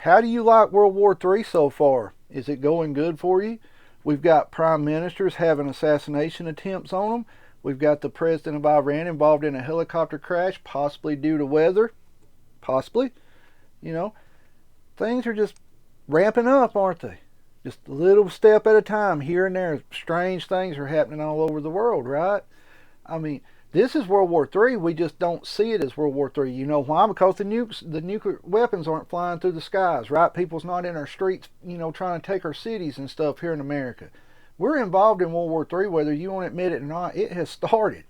How do you like World War III so far? Is it going good for you? We've got prime ministers having assassination attempts on them. We've got the president of Iran involved in a helicopter crash, possibly due to weather. Possibly. You know, things are just ramping up, aren't they? Just a little step at a time, here and there. Strange things are happening all over the world, right? I mean, this is World War III. We just don't see it as World War III. You know why? Because the nuclear weapons aren't flying through the skies, right? People's not in our streets, trying to take our cities and stuff here in America. We're involved in World War III, whether you want to admit it or not. It has started.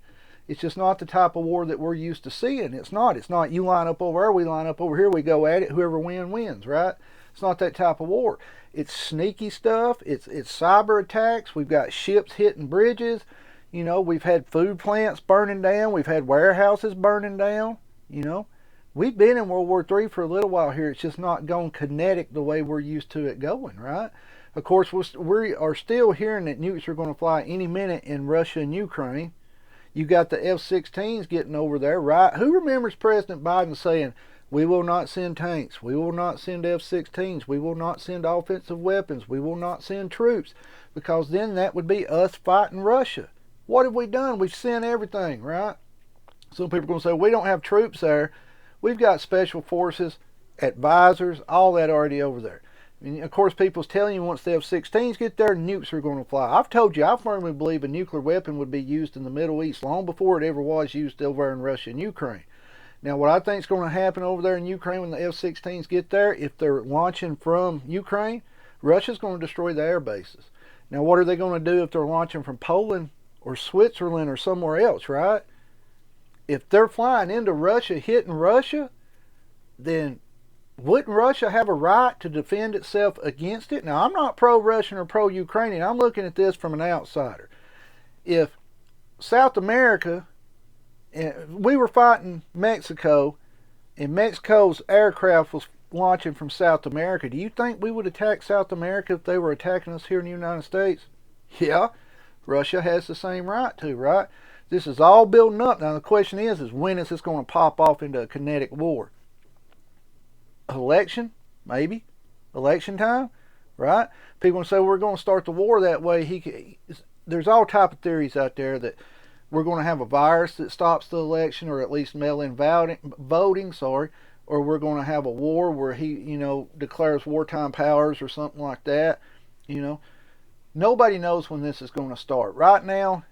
It's just not the type of war that we're used to seeing. It's not. It's not you line up over there, we line up over here, we go at it. Whoever wins, right? It's not that type of war. It's sneaky stuff. It's cyber attacks. We've got ships hitting bridges. We've had food plants burning down. We've had warehouses burning down. We've been in World War III for a little while here. It's just not gone kinetic the way we're used to it going, right? Of course, we are still hearing that nukes are going to fly any minute in Russia and Ukraine. You got the F-16s getting over there, right? Who remembers President Biden saying, we will not send tanks, we will not send F-16s, we will not send offensive weapons, we will not send troops, because then that would be us fighting Russia. What have we done? We've sent everything, right? Some people are going to say, we don't have troops there. We've got special forces, advisors, all that already over there. And of course, people's telling you once the F-16s get there, nukes are going to fly. I've told you, I firmly believe a nuclear weapon would be used in the Middle East long before it ever was used over in Russia and Ukraine. Now, what I think is going to happen over there in Ukraine when the F-16s get there, if they're launching from Ukraine, Russia's going to destroy the air bases. Now, what are they going to do if they're launching from Poland or Switzerland or somewhere else, right? If they're flying into Russia, hitting Russia, then wouldn't Russia have a right to defend itself against it? Now, I'm not pro-Russian or pro-Ukrainian. I'm looking at this from an outsider. If South America, we were fighting Mexico, and Mexico's aircraft was launching from South America, do you think we would attack South America if they were attacking us here in the United States? Yeah, Russia has the same right to, right? This is all building up. Now, the question is when is this going to pop off into a kinetic war? Election, maybe. Election time, right? People say we're going to start the war that way. There's all type of theories out there that we're going to have a virus that stops the election, or at least mail-in voting, or we're going to have a war where he, declares wartime powers or something like that. Nobody knows when this is going to start. Right now,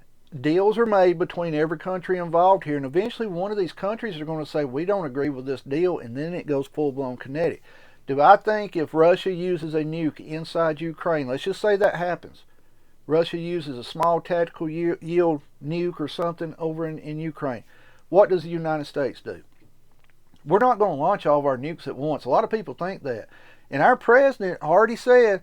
deals are made between every country involved here, and eventually one of these countries are going to say, we don't agree with this deal, and then it goes full-blown kinetic. Do I think if Russia uses a nuke inside Ukraine, let's just say that happens, Russia uses a small tactical yield nuke or something over in Ukraine, what does the United States do? We're not going to launch all of our nukes at once. A lot of people think that. And our president already said,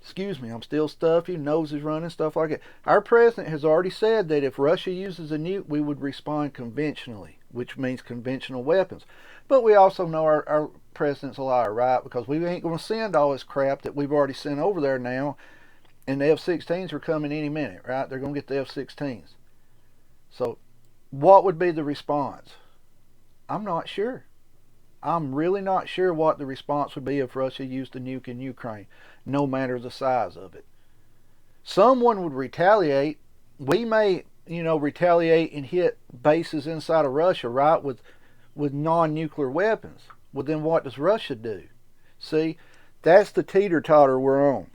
excuse me, I'm still stuffy, nose is running, stuff like that. Our president has already said that if Russia uses a nuke, we would respond conventionally, which means conventional weapons. But we also know our president's a liar, right? Because we ain't going to send all this crap that we've already sent over there now, and the F-16s are coming any minute, right? They're going to get the F-16s. So what would be the response? I'm not sure. I'm really not sure what the response would be if Russia used a nuke in Ukraine, no matter the size of it. Someone would retaliate. We may, retaliate and hit bases inside of Russia, right, with non-nuclear weapons. Well, then what does Russia do? See, that's the teeter-totter we're on.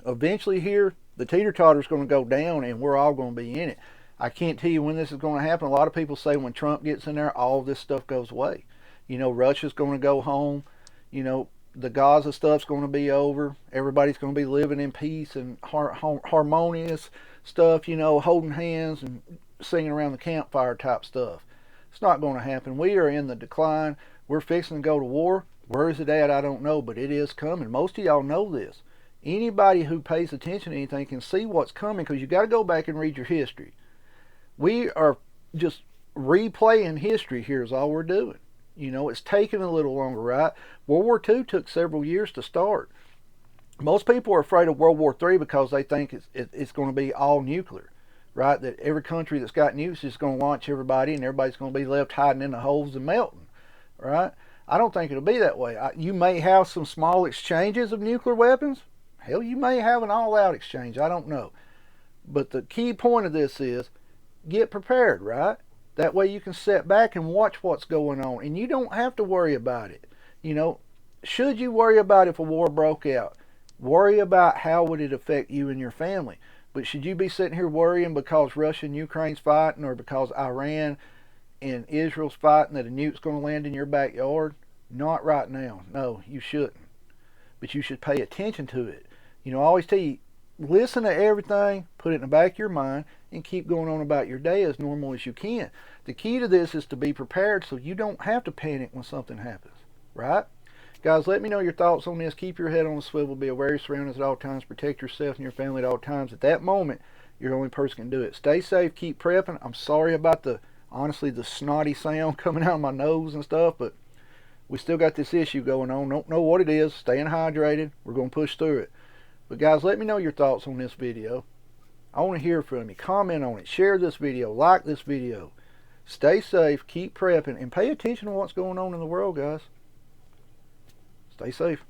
Eventually here, the teeter-totter's going to go down, and we're all going to be in it. I can't tell you when this is going to happen. A lot of people say when Trump gets in there, all this stuff goes away. Russia's going to go home. The Gaza stuff's going to be over. Everybody's going to be living in peace and harmonious stuff, holding hands and singing around the campfire type stuff. It's not going to happen. We are in the decline. We're fixing to go to war. Where is it at? I don't know, but it is coming. Most of y'all know this. Anybody who pays attention to anything can see what's coming, because you got to go back and read your history. We are just replaying history here is all we're doing. It's taken a little longer, right? World War II took several years to start. Most people are afraid of World War III because they think it's going to be all nuclear, right? That every country that's got nukes is going to launch everybody, and everybody's going to be left hiding in the holes and melting, right? I don't think it'll be that way. You may have some small exchanges of nuclear weapons. Hell, you may have an all-out exchange. I don't know. But the key point of this is get prepared, right? That way you can sit back and watch what's going on, and you don't have to worry about it. You know, should you worry about if a war broke out? Worry about how would it affect you and your family. But should you be sitting here worrying because Russia and Ukraine's fighting, or because Iran and Israel's fighting that a nuke's going to land in your backyard? Not right now. No, you shouldn't. But you should pay attention to it. You know, I always tell you, listen to everything, put it in the back of your mind, and keep going on about your day as normal as you can. The key to this is to be prepared so you don't have to panic when something happens, right? Guys, let me know your thoughts on this. Keep your head on the swivel. Be aware of your surroundings at all times. Protect yourself and your family at all times. At that moment, you're the only person can do it. Stay safe. Keep prepping. I'm sorry about honestly, the snotty sound coming out of my nose and stuff, but we still got this issue going on. Don't know what it is. Staying hydrated. We're going to push through it. But guys, let me know your thoughts on this video. I want to hear from you. Comment on it. Share this video. Like this video. Stay safe. Keep prepping. And pay attention to what's going on in the world, guys. Stay safe.